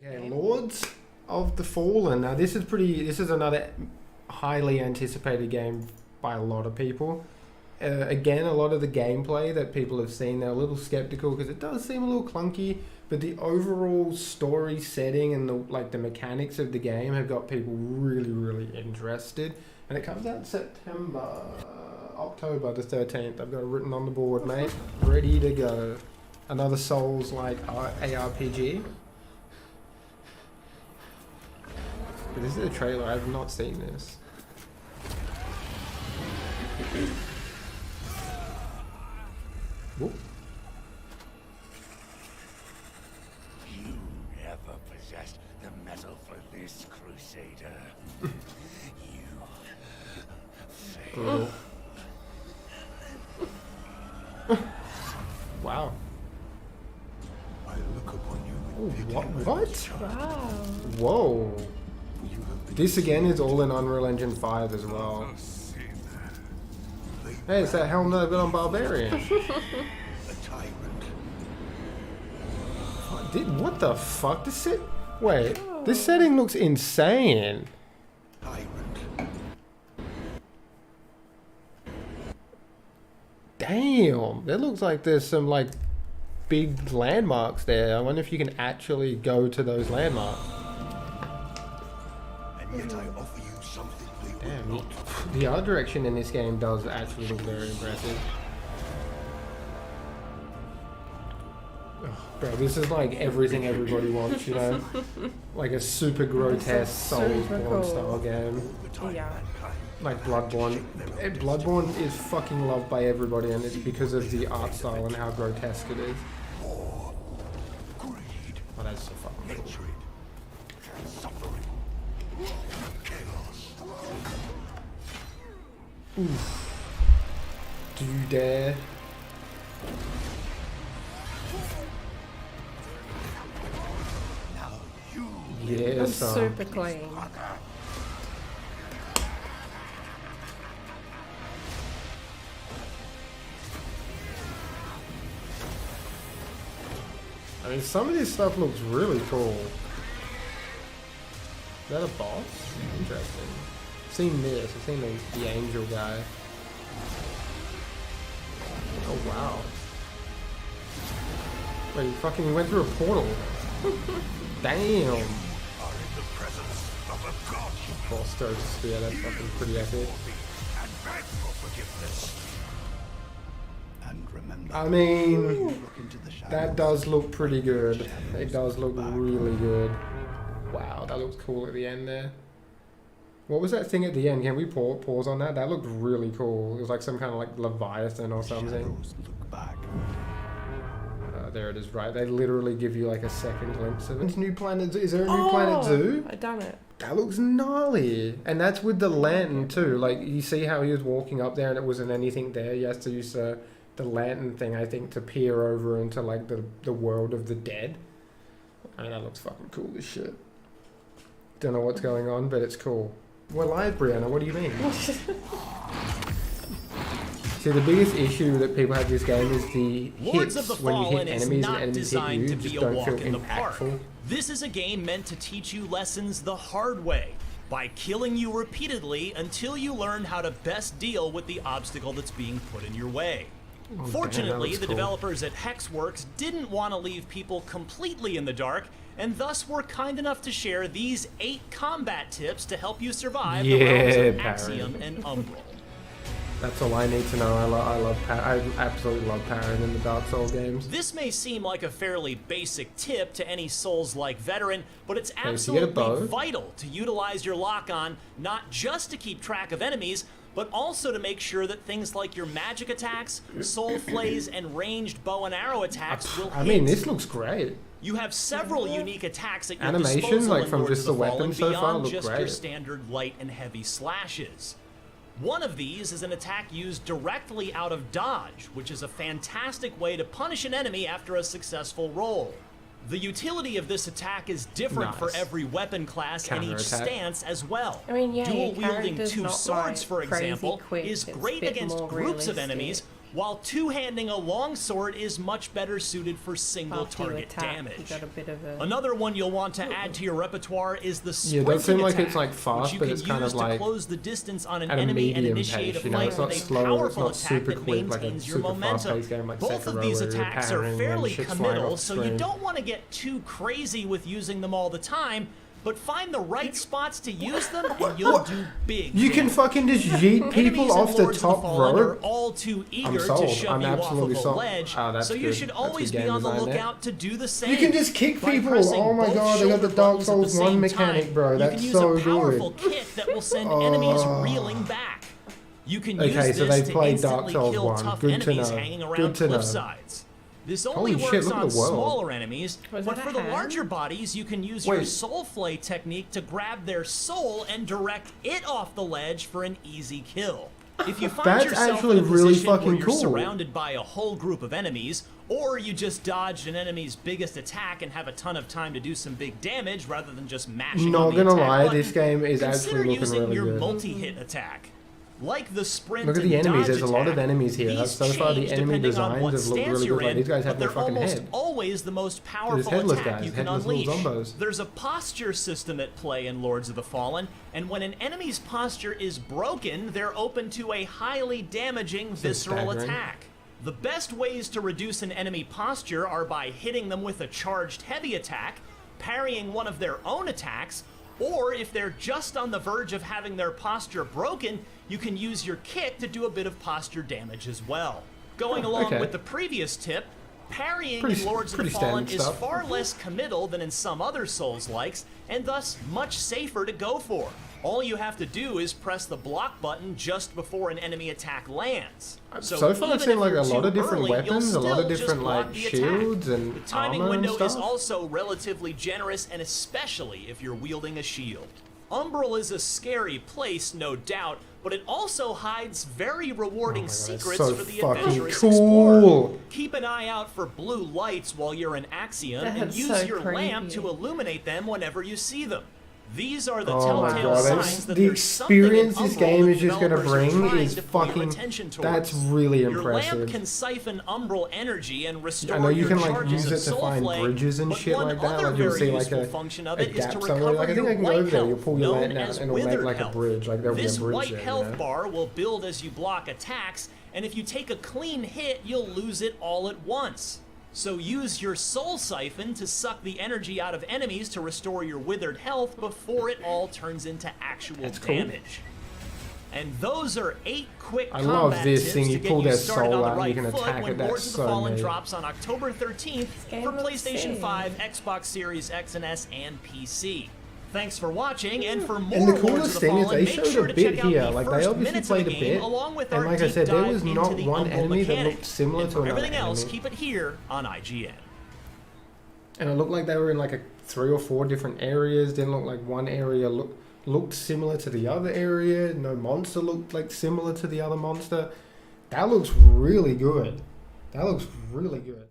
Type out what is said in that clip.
Okay, Lords of the Fallen. Now this is another highly anticipated game by a lot of people. Again, a lot of the gameplay that people have seen, they're a little skeptical because it does seem a little clunky, but the overall story setting and the mechanics of the game have got people really interested. And it comes out October the 13th. I've got it written on the board, mate. Ready to go. Another Souls-like ARPG. But this is a trailer. I have not seen this. Whoop. You never possessed the metal for this, Crusader. You failed. Wow. I look upon you with What? Wow. Whoa. This again is all in Unreal Engine 5 as well. Hey, it's that helmet I've got on Barbarian. A tyrant. What the fuck? Wait, this setting looks insane. Tyrant. Damn, that looks like there's some big landmarks there. I wonder if you can actually go to those landmarks. And yet I offer you something they Damn, will not. the art direction in this game does actually look very impressive. Oh, bro, this is like everything everybody wants, you know? Like a super grotesque Soulsbourne style game. Yeah. Like Bloodborne. Bloodborne is fucking loved by everybody, and it's because of the art style and how grotesque it is. War, greed, Oh, that's so fucking cool. hatred, suffering, chaos. Oof. Do you dare? Now you Yeah, I'm son. super clean. I mean, some of this stuff looks really cool. Is that a boss? Interesting. I've seen this. I've seen the angel guy. Oh, wow. Wait, he fucking went through a portal. Damn. are in the presence of a god. Boss throws a spear. That's fucking pretty epic. And beg for forgiveness. And remember, I mean, look into the shadows. that does look pretty good. It does look really good. Wow, that looks cool at the end there. What was that thing at the end? Can we pause on that? That looked really cool. It was like some kind of Leviathan or something. Shadows look back. There it is, right? They literally give you like a second glimpse of it. New Planet Zoo. Is there a new Planet Zoo? I done it. That looks gnarly. And that's with the lantern too. Like, you see how he was walking up there and it wasn't anything there? He has to use the lantern thing, I think, to peer over into like the world of the dead. I mean, that looks fucking cool as shit. Don't know what's going on, but it's cool. We're live, Brianna. What do you mean? See, the biggest issue that people have with this game is the Lords hits of the when you hit Fallen is enemies and not enemies hit designed you. to Just be a don't walk feel in the park. impactful. This is a game meant to teach you lessons the hard way by killing you repeatedly until you learn how to best deal with the obstacle that's being put in your way. Oh, Fortunately, damn, that looks the cool. developers at Hexworks didn't want to leave people completely in the dark, and thus were kind enough to share these 8 combat tips to help you survive the realms of Parry. Axiom and Umbral. That's all I need to know. I absolutely love parrying in the Dark Souls games. This may seem like a fairly basic tip to any Souls-like veteran, but it's Okay, so you get a bow. absolutely vital to utilize your lock-on, not just to keep track of enemies, but also to make sure that things like your magic attacks, soul flays, and ranged bow and arrow attacks will I mean, hit. this looks great. You have several unique attacks at your Animation, disposal like, in from Lords just of the Fallen weapons so far beyond look just your great. standard light and heavy slashes. One of these is an attack used directly out of dodge, which is a fantastic way to punish an enemy after a successful roll. The utility of this attack is different for Nice. every weapon class and each Counterattack. stance as well. I mean, yeah, your Dual wielding character's 2 not, swords, like, for crazy example, quick. is It's a great bit against more groups of realistic. enemies, while two-handing a longsword is much better suited for single After you target attack, you damage. got a bit of a... Another one you'll want to add to your repertoire is the Yeah, it sprinting does seem like attack, it's like fast, which you but can it's kind use of to like close the distance on an at a enemy and medium initiate pace, a you know, fight it's not with a slow, it's powerful not attack super that quick, like a maintains your super momentum. fast-paced game like Both of Sekiro these where you're attacks are parrying and fairly shit's flying committal, off the so you screen. don't want to get too crazy with using them all the time, but find the right spots to use them and you'll do big You can damage. fucking just yeet Enemies people in off the Lords of top Fallen are rope. all too eager sold. to shove I'm you off of absolutely a sold. ledge, Oh, that's so you good. should That's always good be game on the design there. lookout to do the same. You can just kick By people. pressing Oh my both god, they got the shoulder Dark buttons at the Souls 1 same mechanic, time, bro. you That's can use so a powerful good. kick that will send enemies reeling back. You can use Okay, so this they to played Dark instantly Souls kill 1. tough Good to enemies know. hanging around Good to know. cliff sides. This only Holy shit, works look at on the world. smaller enemies, Was but that a for the hand? larger bodies, you can use your Wait. soul flay technique to grab their soul and direct it off the ledge for an easy kill. If you find That's yourself actually in a really position where fucking you're cool. surrounded by a whole group of enemies, or you just dodged an enemy's biggest attack and have a ton of time to do some big damage rather than just mashing Not on the gonna attack lie, button, this game is consider actually looking using really your good. multi-hit attack. Like the sprint Look at and the enemies. dodge There's a lot of attack, enemies here. these So far, the change enemy depending on designs what have looked stance really you're good. Like in, these guys but have no they're fucking almost head. always the most There's powerful headless attack guys, you can headless little unleash. zombos. There's a posture system at play in Lords of the Fallen, and when an enemy's posture is broken, they're open to a highly damaging visceral staggering. attack. The best ways to reduce an enemy posture are by hitting them with a charged heavy attack, parrying one of their own attacks, or if they're just on the verge of having their posture broken, you can use your kick to do a bit of posture damage as well. Going along okay. with the previous tip, parrying Pretty- in Lords of the pretty Fallen standard is stuff. far less committal than in some other Souls-likes, and thus much safer to go for. All you have to do is press the block button just before an enemy attack lands. So far, even I've seen if like a you're lot too of different early, weapons, a you'll lot of still just different block like the attack. shields and The timing armor and window is stuff. also relatively generous, and especially if you're wielding a shield. Umbral is a scary place, no doubt, but it also hides very rewarding Oh my God, that's secrets so for the fucking adventurous cool. explorer. Keep an eye out for blue lights while you're in Axiom, and That's use so your lamp creepy. to illuminate them whenever you see them. These are the Oh my telltale god, signs that the there's something in experience this Umbral game that is just gonna developers are bring trying is to pull your fucking. attention towards. That's really Your impressive. lamp can siphon Umbral energy and restore I know you your can like charges use of it to soul find flame, bridges and but shit one like that. other Like you'll very see like useful a function of a it is to gap somewhere. recover Like I think I your can go white over there. You'll health, pull your known lantern out as and it'll make withered like a health. bridge. Like there'll be a This bridge white there. health You know? bar will build as you block attacks, and if you take a clean hit, you'll lose it all at once. So use your soul siphon to suck the energy out of enemies to restore your withered health before it all turns into actual That's cool. damage. And those are 8 quick I combat love this tips thing. to You get pull you their started soul on the out and you right can foot attack when it. That's Lords of the so Fallen neat. drops on October 13th game for looks PlayStation sick. 5, Xbox Series X and S, and PC. Thanks for watching, and for more And the Lords of coolest the thing is Fallen, they make showed sure a to bit check out here. the Like they first obviously minutes of played the a game, bit. along with And our like I deep said, there dive was into not the one Umbral enemy that mechanic. looked similar And to for another everything else, enemy. keep it here on IGN. And it looked like they were in like 3 or 4 different areas. Didn't look like one area looked similar to the other area. No monster looked like similar to the other monster. That looks really good. That looks really good.